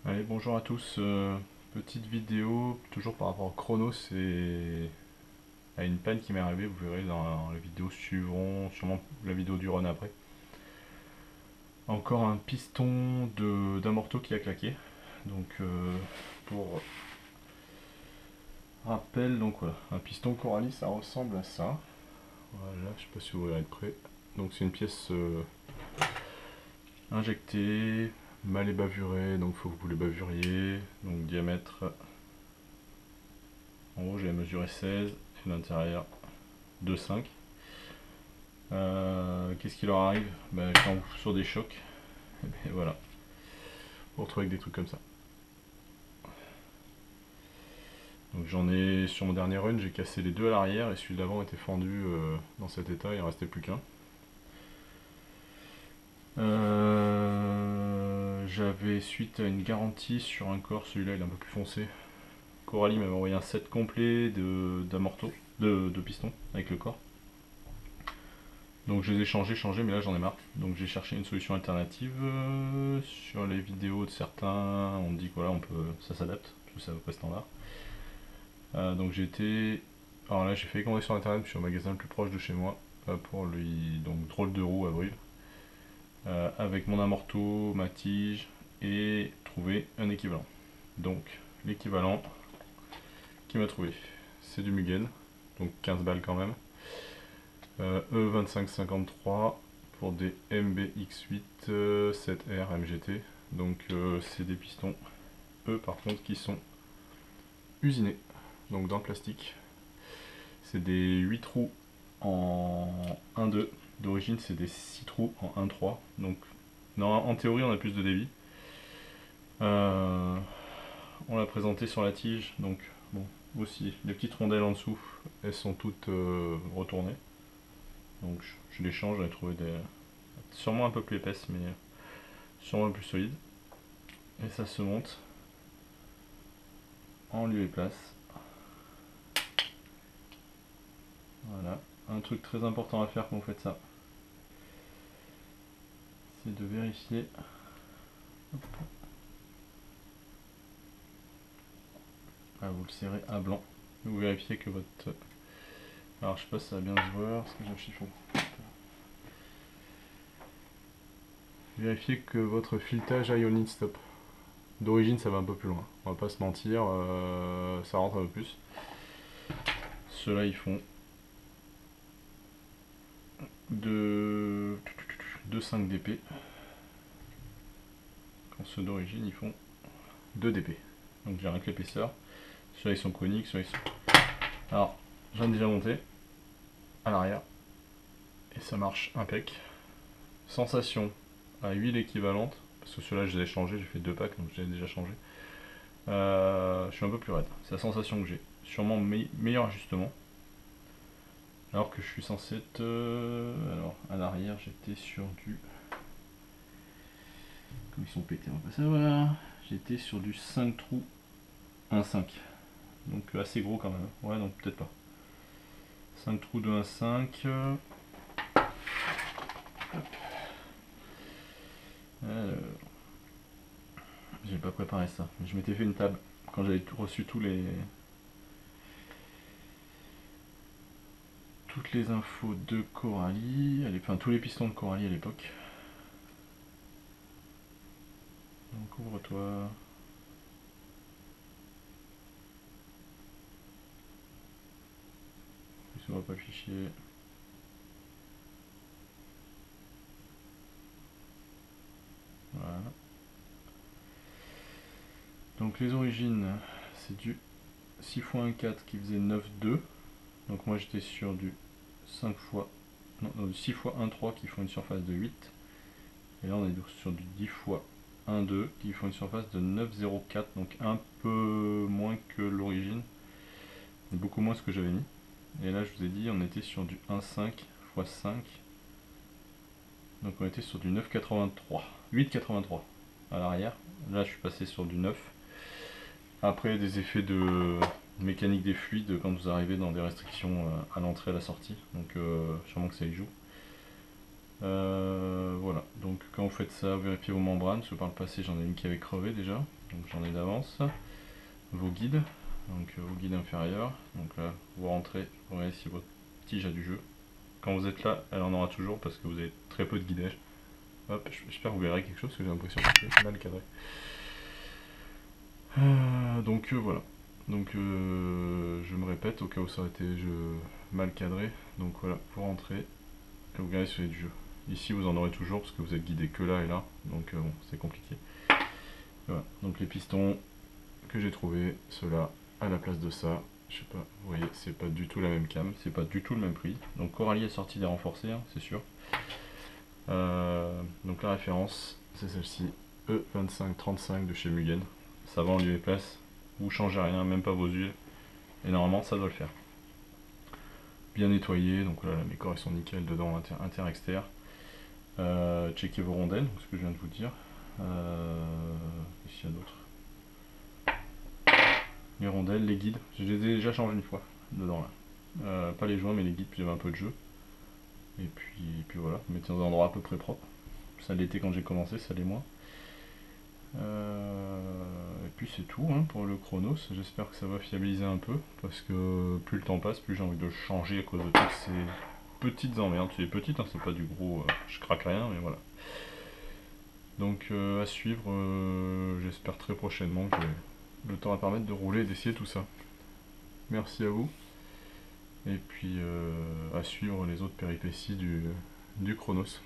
Allez, bonjour à tous. Petite vidéo, toujours par rapport au chrono, c'est à une panne qui m'est arrivée. Vous verrez dans les vidéos suivront, sûrement la vidéo du run après. Encore un piston d'un morteau qui a claqué. Donc, pour rappel, donc voilà, un piston Coralie, ça ressemble à ça. Voilà, je sais pas si vous verrez de près. Donc, c'est une pièce injectée, mal bavurée, donc faut que vous les bavuriez. Donc, diamètre. En haut, j'ai mesuré 16 et l'intérieur 2,5. Qu'est-ce qui leur arrive? Quand vous sur des chocs, et voilà, vous retrouvez avec des trucs comme ça. Donc j'en ai sur mon dernier run, j'ai cassé les deux à l'arrière et celui d'avant était fendu dans cet état, il en restait plus qu'un. J'avais suite à une garantie sur un corps, celui-là il est un peu plus foncé. Coralie m'avait envoyé un set complet d'amorto, de pistons avec le corps. Donc je les ai changés, mais là j'en ai marre. Donc j'ai cherché une solution alternative. Sur les vidéos de certains, on dit que voilà, ça s'adapte, parce que ça va pas standard. Donc j'ai été. Alors là j'ai fait commander sur internet, puis au magasin le plus proche de chez moi, pour lui. Donc drôle de roue à Brive. Avec mon amorto, ma tige, et trouver un équivalent. Donc l'équivalent qui m'a trouvé, c'est du Mugen, donc 15 balles quand même. E2553 pour des MBX8 7R MGT. Donc c'est des pistons, eux par contre, qui sont usinés, donc dans le plastique. C'est des 8 trous en 1,2. D'origine, c'est des 6 trous en 1,3. Donc non, en théorie, on a plus de débit. On l'a présenté sur la tige, donc bon, aussi, les petites rondelles en dessous, elles sont toutes retournées. Donc je les change, j'en ai trouvé des sûrement un peu plus épaisses, mais sûrement plus solides. Et ça se monte en lieu et place. Voilà. Un truc très important à faire quand vous faites ça, c'est de vérifier. Ah, vous le serrez à blanc. Vous vérifiez que votre. Alors je sais pas si ça va bien se voir, parce que j'ai un chiffon. Vérifiez que votre filetage aille au need stop. D'origine ça va un peu plus loin, on va pas se mentir, ça rentre un peu plus. Ceux-là ils font de 5 dp. Quand ceux d'origine ils font 2 dp. Donc j'ai rien que l'épaisseur. Ceux-là ils sont coniques, ceux-là ils sont. Alors j'en ai déjà monté à l'arrière et ça marche impec. Sensation à huile équivalente, parce que ceux-là je les ai changés, j'ai fait 2 packs donc je les ai déjà changés. Je suis un peu plus raide, c'est la sensation que j'ai. Sûrement meilleur ajustement. Alors que je suis censé être. Alors à l'arrière j'étais sur du. Comme ils sont pétés, on va pas savoir. J'étais sur du 5 trous 1,5. Donc assez gros quand même. Ouais, donc peut-être pas. 5 trous de 1,5. J'ai pas préparé ça. Je m'étais fait une table quand j'avais reçu toutes les infos de Coralie, enfin tous les pistons de Coralie à l'époque. Donc ouvre-toi. Il s'ouvre pas le fichier. Voilà. Donc les origines, c'est du 6 x 1,4 qui faisait 9,2. Donc moi j'étais sur du 5 fois, non, 6 fois 1,3 qui font une surface de 8. Et là on est sur du 10 fois 1,2 qui font une surface de 9,04. Donc un peu moins que l'origine. Beaucoup moins ce que j'avais mis. Et là je vous ai dit on était sur du 1,5 x 5. Donc on était sur du 9,83. 8,83 à l'arrière. Là je suis passé sur du 9. Après des effets de mécanique des fluides quand vous arrivez dans des restrictions à l'entrée et à la sortie. Donc sûrement que ça y joue. Voilà, donc quand vous faites ça, vérifiez vos membranes, parce que par le passé j'en ai une qui avait crevé déjà. donc j'en ai d'avance. Vos guides, donc vos guides inférieurs, donc là vous rentrez, vous regardez si votre tige a du jeu. Quand vous êtes là, elle en aura toujours parce que vous avez très peu de guidage. Hop, j'espère que vous verrez quelque chose parce que j'ai l'impression que c'est mal cadré. Donc voilà. Donc je me répète au cas où ça aurait été mal cadré. Donc voilà, vous rentrez et vous regardez si vous avez du jeu. Ici vous en aurez toujours parce que vous êtes guidé que là et là. Donc bon, c'est compliqué. Voilà, donc les pistons que j'ai trouvé, ceux-là à la place de ça. Je sais pas, vous voyez, c'est pas du tout la même cam, c'est pas du tout le même prix. Donc Coralie a sorti des renforcés, hein, c'est sûr. Donc la référence, c'est celle-ci, E2535 de chez Mugen. Ça va en lieu et place, vous changez rien, même pas vos huiles. Et normalement, ça doit le faire. Bien nettoyé, donc là, mes corps ils sont nickel dedans, inter-exter. Checkez vos rondelles, ce que je viens de vous dire. Ici, il y a d'autres. Les rondelles, les guides, je les ai déjà changés une fois dedans là. Pas les joints mais les guides, puis il y avait un peu de jeu. Et puis voilà, mettez dans un endroit à peu près propre. Ça l'était quand j'ai commencé, ça l'est moins. Et puis c'est tout hein, pour le Chronos. J'espère que ça va fiabiliser un peu parce que plus le temps passe, plus j'ai envie de le changer à cause de toutes ces petites emmerdes. C'est petites, hein, c'est pas du gros, je craque rien, mais voilà. Donc à suivre, j'espère très prochainement que le temps va permettre de rouler et d'essayer tout ça. Merci à vous. Et puis à suivre les autres péripéties du Chronos.